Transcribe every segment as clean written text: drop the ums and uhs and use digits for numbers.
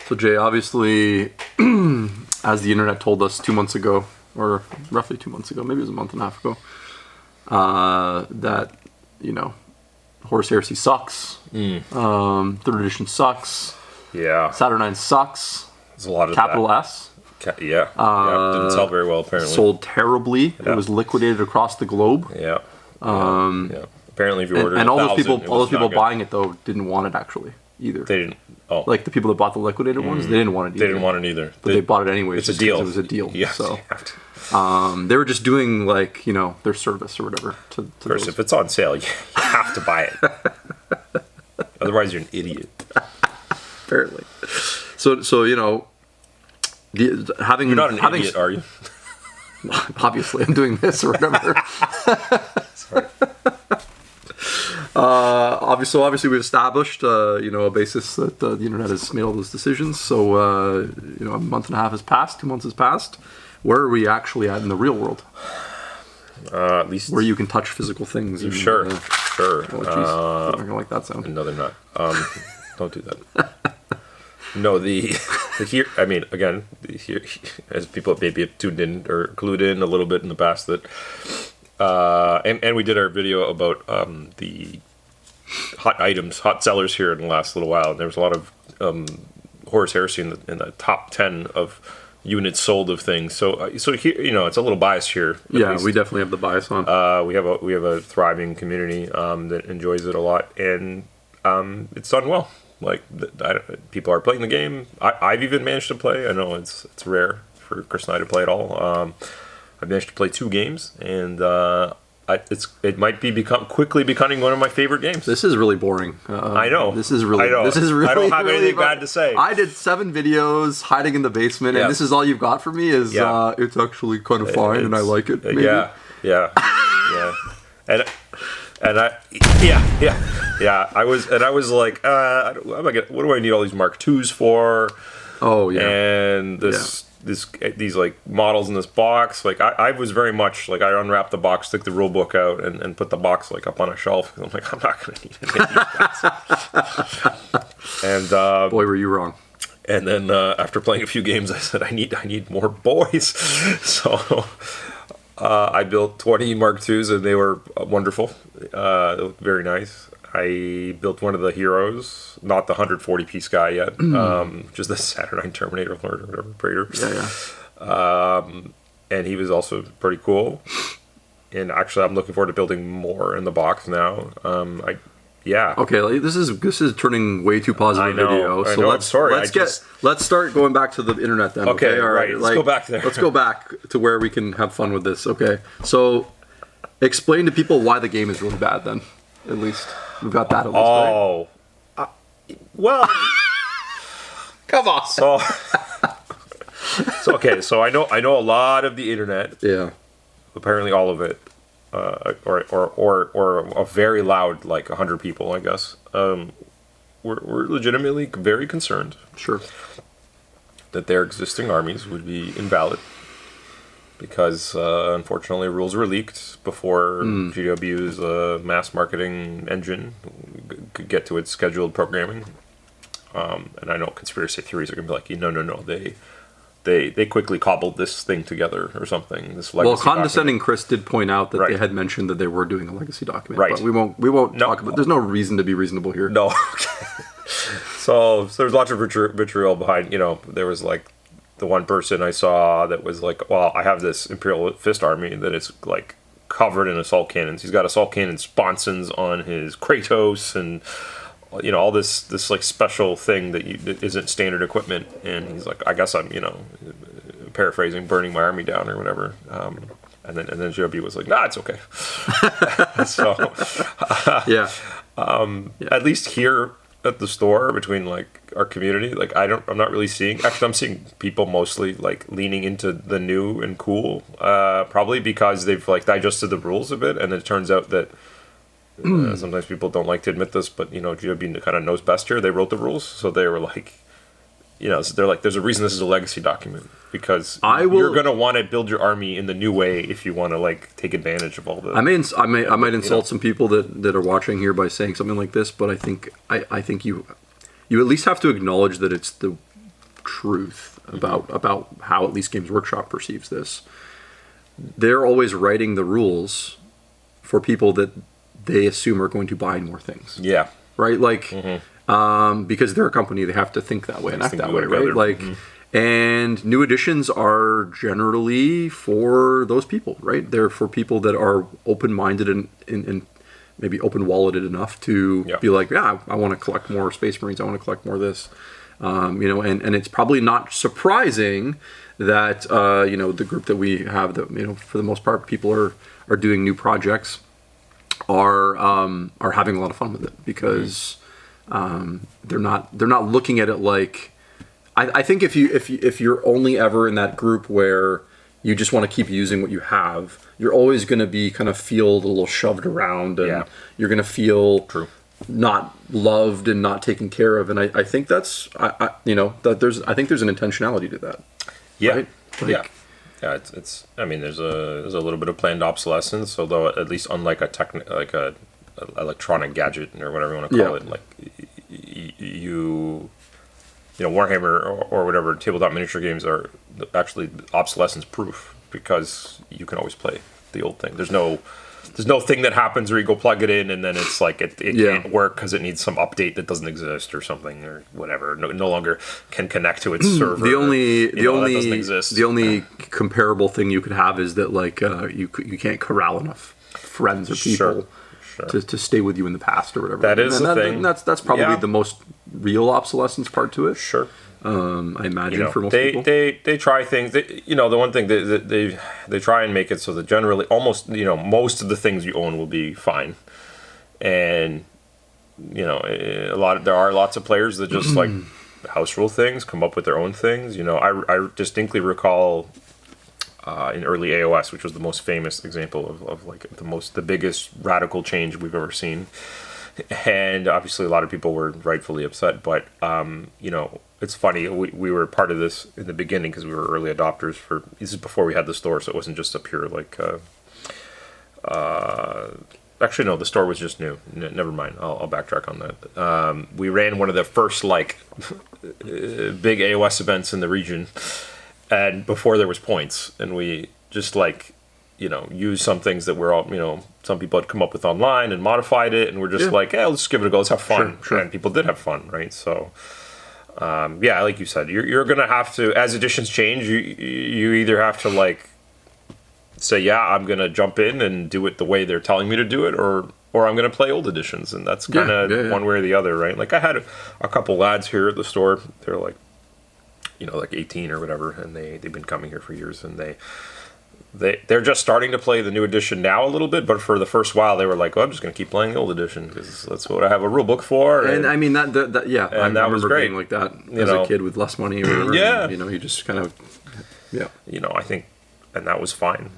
So Jay, obviously, as the internet told us 2 months ago, or roughly 2 months ago, maybe it was a month and a half ago, that, Horus Heresy sucks. Third edition sucks. Yeah. Saturnine sucks. There's a lot of Capital that. S. Yeah. Didn't sell very well, apparently. Sold terribly. Yeah. It was liquidated across the globe. Yeah. Apparently, if you ordered and all those 1,000, people buying it though didn't want it actually either. They didn't. Oh. Like the people that bought the liquidated ones, they didn't want it either. They didn't want it either. But they bought it anyways. It's a deal. It was a deal. Yeah. So they were just doing like their service or whatever. To First, if it's on sale, you have to buy it. Otherwise, you're an idiot. Apparently. So having You're not an idiot, are you? Obviously, I'm doing this or whatever. Sorry. Obviously, we've established, a basis that the internet has made all those decisions. So, a month and a half has passed, 2 months has passed. Where are we actually at in the real world? At least where you can touch physical things. And, sure. Oh, jeez. I'm gonna like that sound. No, they're not. Don't do that. No, here. I mean, again, here, as people maybe have tuned in or clued in a little bit in the past that. And we did our video about the hot sellers here in the last little while. And there was a lot of Horus Heresy in the top 10 of units sold of things. So here, it's a little biased here. Yeah, least. We definitely have the bias on. We have a thriving community that enjoys it a lot, and it's done well. Like people are playing the game. I've even managed to play. I know it's rare for Chris and I to play at all. I've managed to play 2 games, and it might be quickly becoming one of my favorite games. This is really boring. I know. This is really. I know. This is really. I don't have really anything bad to say. I did 7 videos hiding in the basement, and this is all you've got for me. Is it's actually kind of fine, and I like it. Maybe. Yeah. And I was like, what do I need all these Mark IIs for? Oh yeah. And these like models in this box, like I was very much like, I unwrapped the box, took the rule book out, and put the box like up on a shelf. I'm like, I'm not gonna need any of these guys. And boy, were you wrong. And then after playing a few games, I said, I need more boys. So I built 20 Mark IIs, and they were wonderful. They looked very nice. I built one of the heroes, not the 140-piece guy yet, just the Saturnine Terminator Lord or whatever, Praetor. Yeah. And he was also pretty cool. And actually, I'm looking forward to building more in the box now. Okay, this is turning way too positive video. So let's start going back to the internet then. Okay, all right. Let's go back there. Let's go back to where we can have fun with this. Okay, so explain to people why the game is really bad. Then, at least we've got that. Well, come on. So okay. So I know a lot of the internet. Yeah. Apparently, all of it. Or a very loud, like 100 people, I guess. We're legitimately very concerned. Sure. That their existing armies would be invalid because, unfortunately, rules were leaked before GW's mass marketing engine could get to its scheduled programming. And I know conspiracy theories are going to be like, no, They quickly cobbled this thing together or something. This legacy condescending document. Chris did point out that they had mentioned that they were doing a legacy document. Right. But we won't talk about. There's no reason to be reasonable here. No. So there's lots of vitriol behind. There was like the one person I saw that was like, well, I have this Imperial Fist army that is like covered in assault cannons. He's got assault cannon sponsons on his Kratos and. All this like special thing that isn't standard equipment, and he's like, I guess I'm paraphrasing, burning my army down or whatever. And then GW was like, nah, it's okay. So at least here at the store between like our community, like I'm not really seeing. Actually, I'm seeing people mostly like leaning into the new and cool, probably because they've like digested the rules a bit, and it turns out that. Sometimes people don't like to admit this, but GW kind of knows best here. They wrote the rules, so they were like, they're like, there's a reason this is a legacy document because you're going to want to build your army in the new way if you want to like take advantage of all the. I might insult some people that are watching here by saying something like this, but I think you at least have to acknowledge that it's the truth about how at least Games Workshop perceives this. They're always writing the rules for people that they assume are going to buy more things. Yeah. Right? Like, because they're a company, they have to think that way and act that way, right? Like, and new editions are generally for those people, right? They're for people that are open-minded and maybe open-walleted enough to be like, yeah, I want to collect more Space Marines. I want to collect more of this. And it's probably not surprising that, the group that we have that, for the most part, people are doing new projects are having a lot of fun with it because they're not looking at it like, I think if you're only ever in that group where you just want to keep using what you have, you're always going to be kind of feel a little shoved around, and you're going to feel not loved and not taken care of. And I think that's I think there's an intentionality to that. Yeah, right? Like, yeah. It's. I mean, there's a little bit of planned obsolescence, although at least unlike a electronic gadget or whatever you want to call it, like Warhammer or whatever tabletop miniature games are actually obsolescence proof because you can always play the old thing. There's no thing that happens where you go plug it in and then it's like it can't work because it needs some update that doesn't exist or something or whatever. No longer can connect to its server. The only comparable thing you could have is that like you can't corral enough friends or people to stay with you in the past or whatever. That is the thing. That's probably the most real obsolescence part to it. Sure. I imagine for most people. They try things. The one thing they try and make it so that generally almost most of the things you own will be fine, and there are lots of players that just like house rule things, come up with their own things. I distinctly recall in early AOS, which was the most famous example of like the biggest radical change we've ever seen. And obviously a lot of people were rightfully upset, but it's funny, we were part of this in the beginning because we were early adopters this is before we had the store, so it wasn't just a pure like actually no, the store was just new. Never mind, I'll backtrack on that. We ran one of the first like big AOS events in the region, and before there was points, and we just like use some things that were all, some people had come up with online and modified it, and we're just like, let's give it a go, let's have fun. Sure. And people did have fun, right? So, like you said, you're going to have to, as editions change, you either have to like say, I'm going to jump in and do it the way they're telling me to do it, or I'm going to play old editions, and that's kind of one way or the other, right? Like I had a couple lads here at the store, they're like, like 18 or whatever, and they've been coming here for years, and they're just starting to play the new edition now a little bit, but for the first while they were like, I'm just going to keep playing the old edition because that's what I have a rule book for. And I mean, I remember being like that as a kid with less money or whatever. And, you just kind of, I think, and that was fine.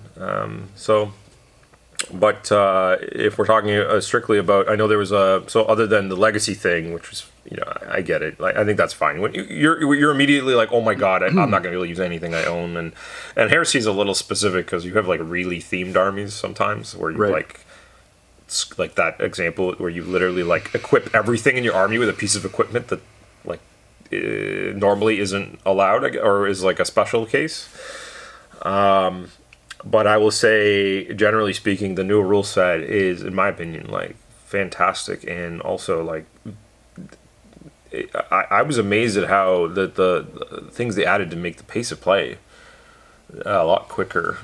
But if we're talking strictly about, I know there was so other than the legacy thing, which was, I get it. Like, I think that's fine. When you're immediately like, oh my god, I'm not going to be able to use anything I own. And Heresy is a little specific because you have like really themed armies sometimes where you like that example where you literally like equip everything in your army with a piece of equipment that like normally isn't allowed or is like a special case. But I will say, generally speaking, the new rule set is, in my opinion, like fantastic, and also like I was amazed at how the things they added to make the pace of play a lot quicker.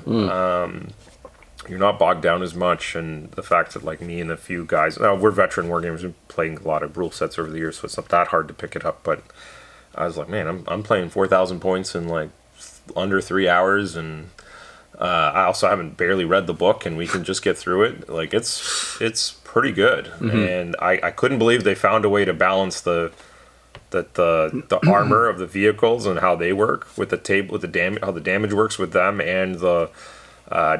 You're not bogged down as much, and the fact that like me and a few guys, now we're veteran wargamers, we've been playing a lot of rule sets over the years, so it's not that hard to pick it up. But I was like, man, I'm playing 4,000 points in like under 3 hours, and I also haven't barely read the book, and we can just get through it. Like it's pretty good, and I couldn't believe they found a way to balance the armor of the vehicles and how they work with the damage, how the damage works with them, and the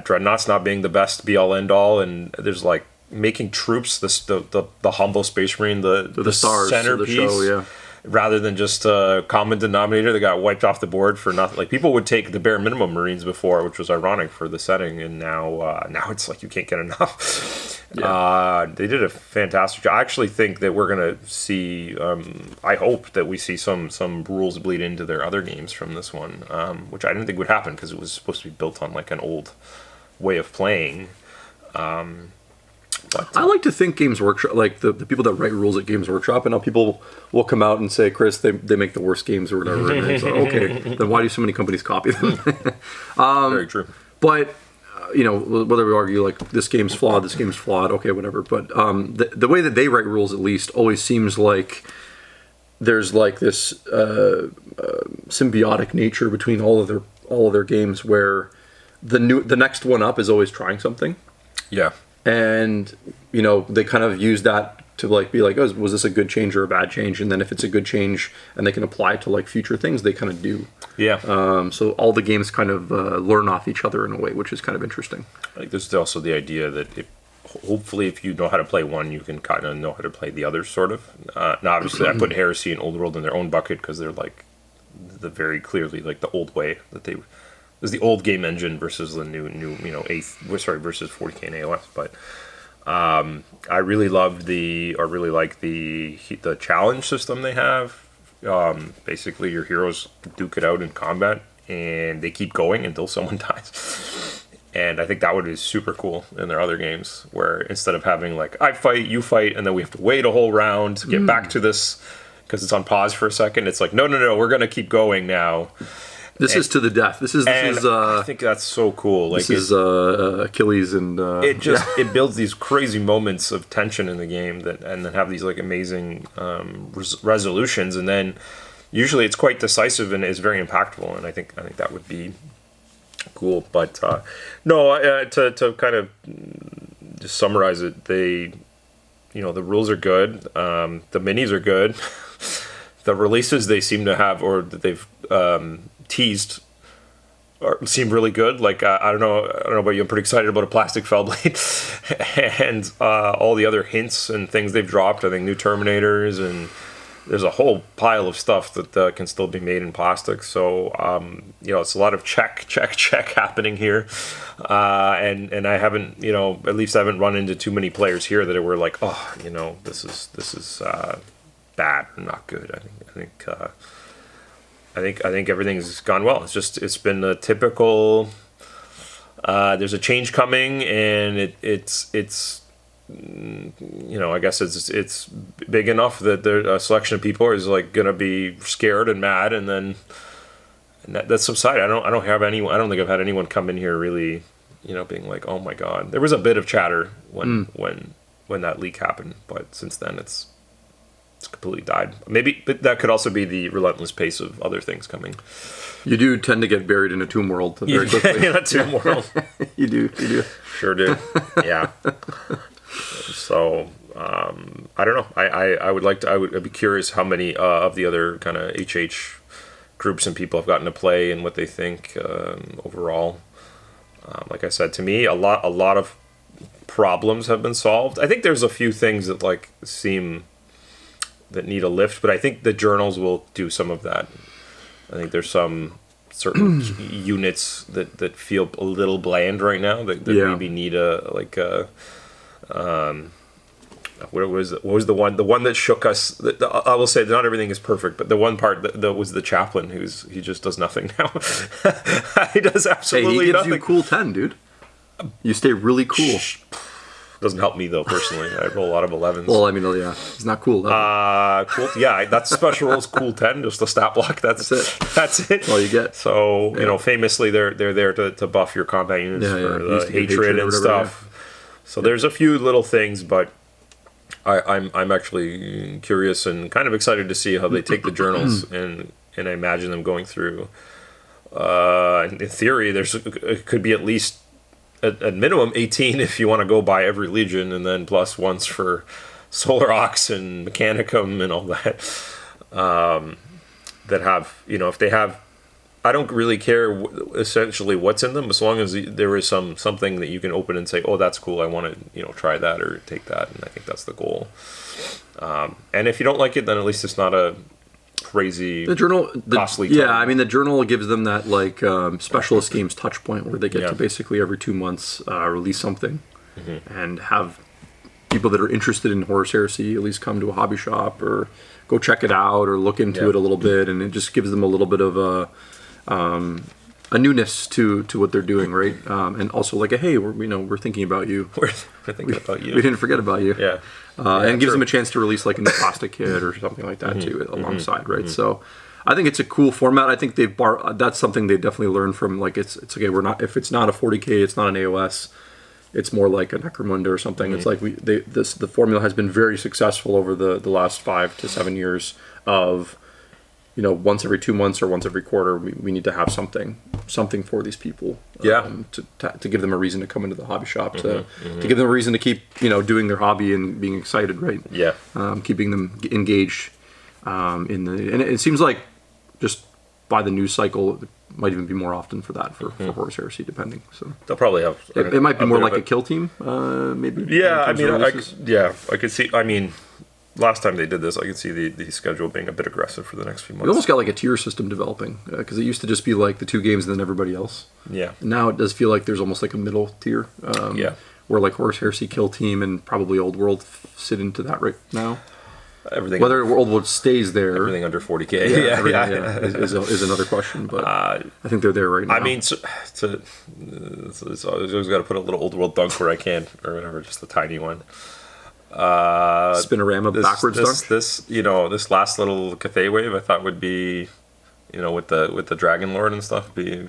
dreadnoughts not being the best be all end all, and there's like making troops the humble space marine the stars centerpiece. Of the show, rather than just a common denominator that got wiped off the board for nothing. Like people would take the bare minimum Marines before, which was ironic for the setting, and now it's like you can't get enough. They did a fantastic job. I actually think that we're going to see, I hope that we see some rules bleed into their other games from this one, which I didn't think would happen because it was supposed to be built on like an old way of playing. I like to think Games Workshop, like the people that write rules at Games Workshop, and now people will come out and say, Chris, they make the worst games or whatever. And it's like, okay, then why do so many companies copy them? Very true. But, whether we argue like this game's flawed, okay, whatever. But the way that they write rules, at least, always seems like there's like this symbiotic nature between all of their games, where the next one up is always trying something. Yeah. And, they kind of use that to like be like, oh, was this a good change or a bad change? And then if it's a good change and they can apply it to like future things, they kind of do. Yeah. So all the games kind of learn off each other in a way, which is kind of interesting. I think there's also the idea that hopefully if you know how to play one, you can kind of know how to play the others, sort of. Now, obviously, I put Heresy and Old World in their own bucket because they're like the very clearly like the old way that they... There's the old game engine versus the new versus 40K and AOS. But I really loved really like the challenge system they have. Basically, your heroes duke it out in combat, and they keep going until someone dies. And I think that would be super cool in their other games, where instead of having like I fight, you fight, and then we have to wait a whole round to get back to this because it's on pause for a second. It's like no, we're gonna keep going now. This is to the death. This is. I think that's so cool. Like this is Achilles and. It builds these crazy moments of tension in the game and then have these like amazing resolutions, and then usually it's quite decisive and is very impactful. And I think that would be cool. But to kind of just summarize it, the rules are good. The minis are good. The releases they seem to have, or that they've teased, seem really good. Like I don't know about you. I'm pretty excited about a plastic Fellblade, and all the other hints and things they've dropped. I think new Terminators, and there's a whole pile of stuff that can still be made in plastic. So it's a lot of check happening here, and I haven't at least I haven't run into too many players here that were like, this is bad or not good. I think everything's gone well. It's been a typical. There's a change coming, and it's I guess it's big enough that a selection of people is like gonna be scared and mad, and that's subsided. I don't think I've had anyone come in here really, being like, oh my god. There was a bit of chatter when that leak happened, but since then it's completely died. Maybe, but that could also be the relentless pace of other things coming. You do tend to get buried in a tomb world very quickly. In a tomb world. You do. Sure do. Yeah. So, I don't know. I'd be curious how many of the other kind of HH groups and people have gotten to play and what they think overall. Like I said, to me, a lot of problems have been solved. I think there's a few things that like seem that need a lift, but I think the journals will do some of that. I think there's some certain units that feel a little bland right now that maybe need what was the one that shook us? I will say that not everything is perfect, but the one part that was the chaplain he just does nothing now. He does absolutely nothing. He gives you cool 10, dude. You stay really cool. Doesn't help me though personally. I roll a lot of 11s. Well, I mean, yeah, it's not cool. Cool. Yeah, that's special rules. Cool 10, just a stat block. That's it. That's it. All you get. So famously, they're there to buff your combat units for the hatred and stuff. Yeah. So there's a few little things, but I'm actually curious and kind of excited to see how they take the journals and I imagine them going through. In theory, it could be at least. At minimum 18 if you want to go buy every Legion, and then plus ones for Solar Ox and Mechanicum and all that. That have, if they have, I don't really care essentially what's in them, as long as there is something that you can open and say, oh, that's cool, I want to try that or take that, and I think that's the goal. And if you don't like it, then at least it's not a crazy costly time. I mean the journal gives them that like specialist games touch point where they get to basically every 2 months release something and have people that are interested in Horus Heresy at least come to a hobby shop or go check it out or look into it a little bit, and it just gives them a little bit of a newness to what they're doing, right? And also like hey, we're thinking about you. We're thinking about you. We didn't forget about you. Yeah. And gives them a chance to release like a new plastic kit or something like that too alongside, right? So I think it's a cool format. I think that's something they definitely learned from. Like it's okay. If it's not a 40K, it's not an AOS. It's more like a Necromunda or something. It's like the formula has been very successful over the last 5 to 7 years of, once every 2 months or once every quarter, we need to have something for these people. To give them a reason to come into the hobby shop, to give them a reason to keep, doing their hobby and being excited, right? Yeah. Keeping them engaged and it seems like just by the news cycle, it might even be more often for that for Horus Heresy, depending. So they'll probably have. It might be more like a kill team, maybe. Yeah, I mean, I could see. I mean, last time they did this, I could see the schedule being a bit aggressive for the next few months. We almost got like a tier system developing because it used to just be like the 2 games and then everybody else. Yeah. And now it does feel like there's almost like a middle tier. Where like Horus Heresy, Kill Team, and probably Old World sit into that right now. Everything. Whether Old World stays there. Everything under 40K. Is another question, but I think they're there right now. I mean, so I always got to put a little Old World dunk where I can, or whatever, just a tiny one. Spinorama backwards dunk. This last little Cathay wave I thought would be, with the Dragon Lord and stuff, be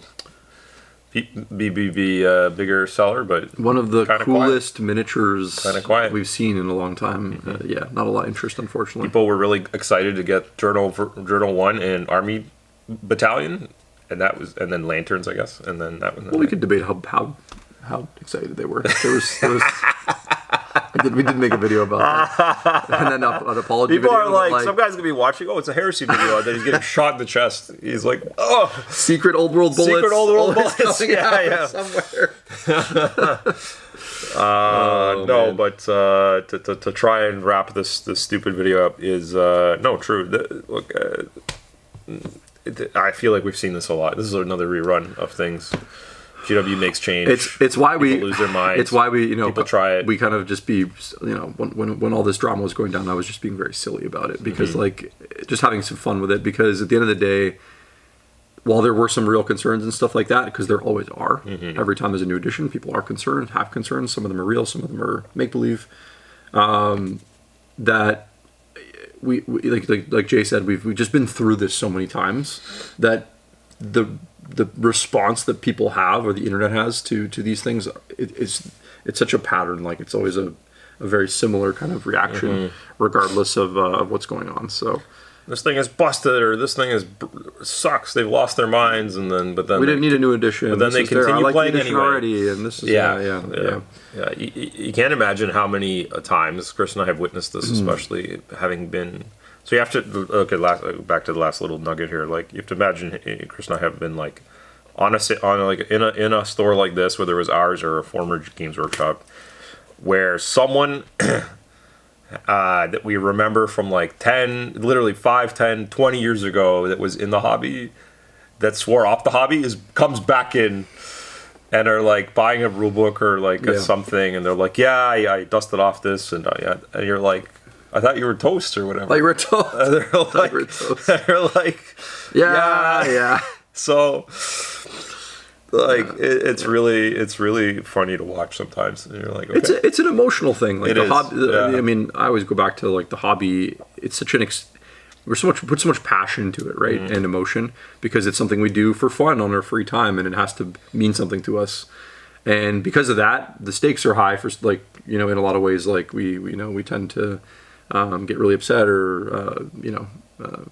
a bigger seller, but one of the coolest miniatures we've seen in a long time. Not a lot of interest, unfortunately. People were really excited to get Journal 1 and Army Battalion, and then Lanterns, I guess, and then that was. Well, we could debate how excited they were. There was we did make a video about that, and then an apology. People video are like, some guy's gonna be watching. Oh, it's a Heresy video, and then he's getting shot in the chest. He's like, oh, secret Old World bullets. Secret Old World bullets. Yeah. Somewhere. But to try and wrap this stupid video up is true. I feel like we've seen this a lot. This is another rerun of things. GW makes change. It's why people lose their minds. It's why we people try it. We kind of just be when all this drama was going down, I was just being very silly about it because like just having some fun with it. Because at the end of the day, while there were some real concerns and stuff like that, because there always are. Every time there's a new edition, people are concerned, have concerns. Some of them are real, some of them are make believe. That we like Jay said, we've just been through this so many times that the response that people have or the internet has to these things, it's such a pattern. Like it's always a very similar kind of reaction, regardless of what's going on. So this thing is busted, or this thing sucks. They've lost their minds, but then we didn't need a new edition. But then they continue playing anyway. Already, and this is yeah. You can't imagine how many times Chris and I have witnessed this, especially having been. So you have to back to the last little nugget here. Like you have to imagine, Chris and I have been like in a store like this, whether it was ours or a former Games Workshop, where someone that we remember from like 5, 10, 20 years ago that was in the hobby, that swore off the hobby, comes back in and are like buying a rule book or like something, and they're like, I dusted off this, and you're like, I thought you were toast or whatever. Like we're toast. They're like, yeah. So, like, it's really funny to watch sometimes. And you're like, okay. It's an emotional thing. Like hobby. Yeah. I mean, I always go back to like the hobby. It's such put so much passion into it, right, and emotion, because it's something we do for fun on our free time, and it has to mean something to us. And because of that, the stakes are high for like in a lot of ways. Like we tend to. Get really upset, or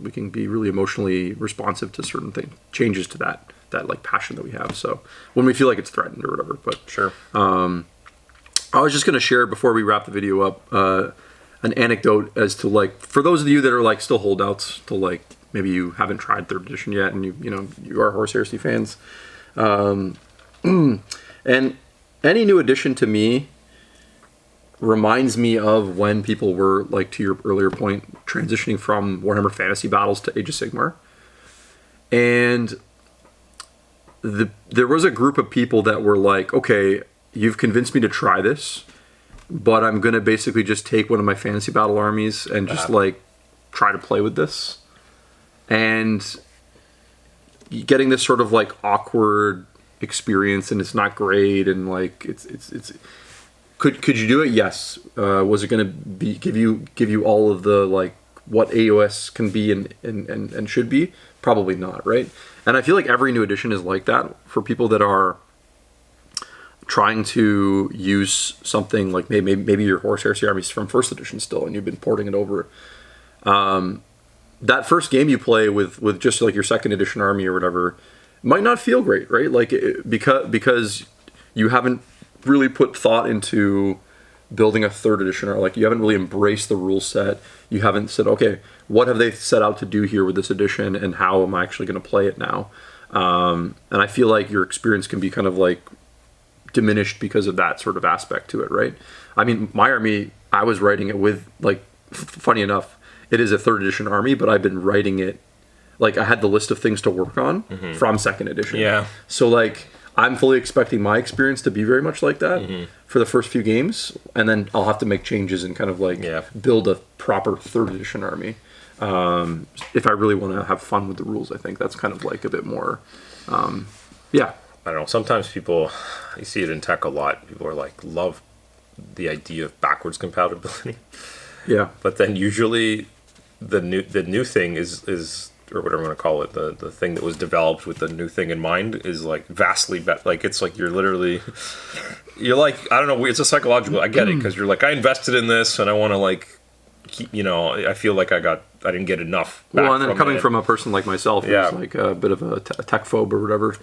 we can be really emotionally responsive to certain changes to that like passion that we have. So when we feel like it's threatened or whatever. But sure. I was just going to share before we wrap the video up an anecdote as to like, for those of you that are like still holdouts to like maybe you haven't tried 3rd edition yet, and you are Horus Heresy fans, and any new edition to me reminds me of when people were, like, to your earlier point, transitioning from Warhammer Fantasy Battles to Age of Sigmar. And there was a group of people that were like, okay, you've convinced me to try this, but I'm gonna basically just take one of my fantasy battle armies and just like try to play with this, and getting this sort of like awkward experience, and it's not great, and like it's could you do it? Yes. Was it gonna be give you all of the like what AOS can be and should be? Probably not, right? And I feel like every new edition is like that for people that are trying to use something like maybe your Horus Heresy armies from first edition still, and you've been porting it over. That first game you play with just like your second edition army or whatever might not feel great, right? Like because you haven't really put thought into building a third edition, or like you haven't really embraced the rule set. You haven't said, okay, what have they set out to do here with this edition, and how am I actually going to play it now? And I feel like your experience can be kind of like diminished because of that sort of aspect to it, right? I mean, my army, I was writing it with like, funny enough, it is a third edition army, but I've been writing it like I had the list of things to work on from second edition. Yeah. So like I'm fully expecting my experience to be very much like that for the first few games, and then I'll have to make changes and kind of like build a proper third edition army. If I really want to have fun with the rules, I think that's kind of like a bit more, I don't know. Sometimes people, you see it in tech a lot. People are like, love the idea of backwards compatibility. Yeah. But then usually the new thing is or whatever I'm going to call it, the thing that was developed with the new thing in mind is like vastly better. Like it's like you're like, I don't know, it's a psychological, I get it, because you're like, I invested in this and I want to like keep, I feel like I didn't get enough back. Well, and then coming from a person like myself who's like a bit of a tech phobe or whatever,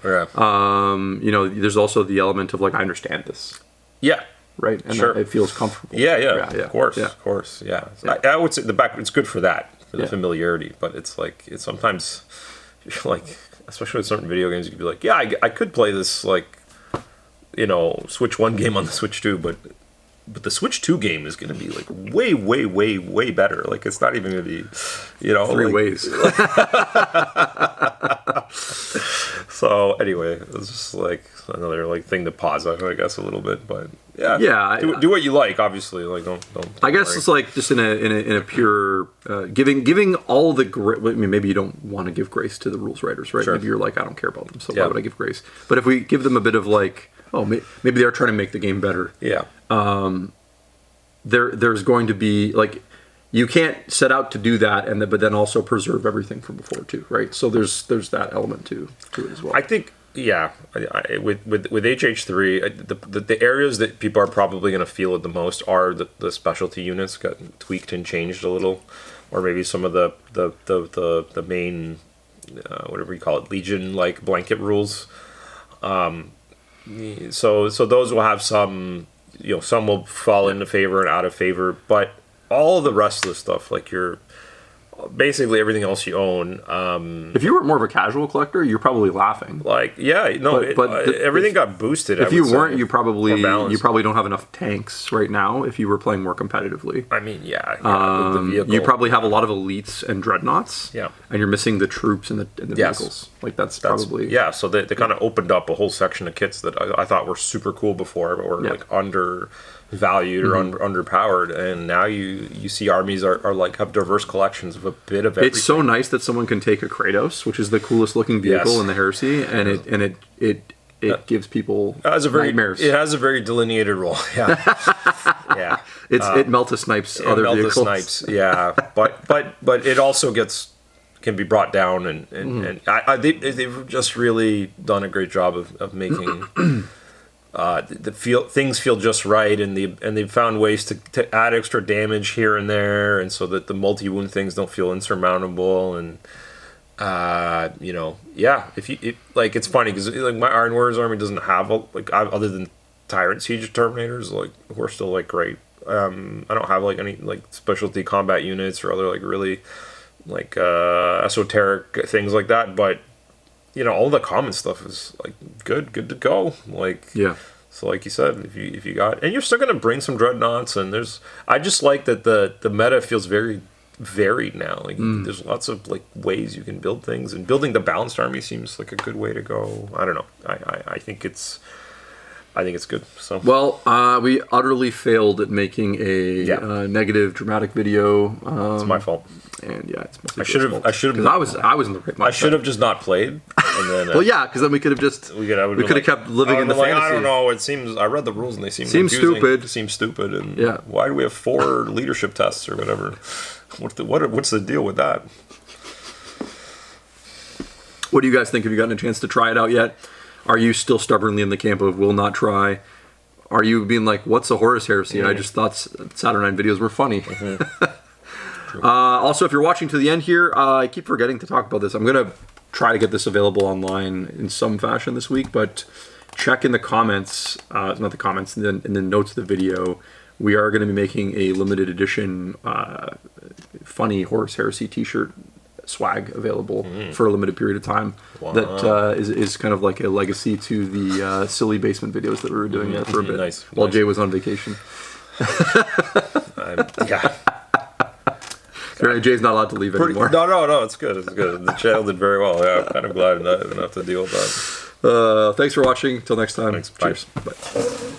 there's also the element of like, I understand this. Yeah. Right? And it feels comfortable. Yeah. Of course. Yeah. I would say it's good for that. For the familiarity, but it's like it's sometimes like, especially with certain video games, you could be like, I could play this like, Switch 1 game on the Switch 2, but the Switch 2 game is going to be like way better. Like it's not even going to be, three ways. So anyway, it's just like another like thing to pause on, I guess, a little bit, but do what you like, obviously. Like don't I guess worry. It's like just in a pure giving all the I mean, maybe you don't want to give grace to the rules writers, right? Sure. Maybe you're like, I don't care about them, so why would I give grace? But if we give them a bit of like, maybe they're trying to make the game better. Yeah. There's going to be like, you can't set out to do that but then also preserve everything from before too, right? So there's that element to it as well. I think with HH3, the areas that people are probably going to feel it the most are the specialty units got tweaked and changed a little, or maybe some of the main whatever you call it, Legion like blanket rules. So those will have some, some will fall into favor and out of favor, but all the rest of the stuff, like basically everything else you own. If you were more of a casual collector, you're probably laughing. Like, everything got boosted. If you weren't, you probably don't have enough tanks right now. If you were playing more competitively, I mean, you probably have a lot of elites and dreadnoughts. Yeah, and you're missing the troops and the vehicles. Like that's probably So they kind of opened up a whole section of kits that I thought were super cool before, but were like undervalued or underpowered, and now you see armies are like have diverse collections of a bit of everything. It's so nice that someone can take a Kratos, which is the coolest looking vehicle in the Heresy, and it gives people nightmares. It has a very delineated role. Yeah. It snipes other vehicles. Snipes, yeah. But it also can be brought down, and they've just really done a great job of making things feel just right, and they've found ways to add extra damage here and there, and so that the multi-wound things don't feel insurmountable. And it's funny because like my Iron Warriors army doesn't have other than Tyrant Siege Terminators, like who are still like great. I don't have like any like specialty combat units or other like really like esoteric things like that, but all the common stuff is like good to go. Like so like you said, if you got, and you're still gonna bring some dreadnoughts, and I just like that the meta feels very varied now. Like there's lots of like ways you can build things, and building the balanced army seems like a good way to go. I don't know. I think it's I think it's good. So well, we utterly failed at making a negative dramatic video. It's my fault. And yeah, it's mostly I should have. I was in the right mindset. I should have just not played. And then, well, yeah, because then we could have just we could have kept living in the fantasy. I don't know. It seems I read the rules and they seem stupid. It seems stupid. And yeah. Why do we have 4 leadership tests or whatever? What's the deal with that? What do you guys think? Have you gotten a chance to try it out yet? Are you still stubbornly in the camp of will not try? Are you being like, what's a Horus Heresy? Mm-hmm. I just thought Saturnine videos were funny. Mm-hmm. Also, if you're watching to the end here, I keep forgetting to talk about this. I'm going to try to get this available online in some fashion this week, but check in the comments, not the comments, in the notes of the video. We are going to be making a limited edition funny Horus Heresy t-shirt swag available for a limited period of time. Wow. That is kind of like a legacy to the silly basement videos that we were doing there for a bit while Jay was on vacation. Yeah. Jay's not allowed to leave anymore. No, it's good. The channel did very well. Yeah, I'm kind of glad I didn't have to deal with that. Thanks for watching. Till next time. Thanks. Cheers. Bye. Bye.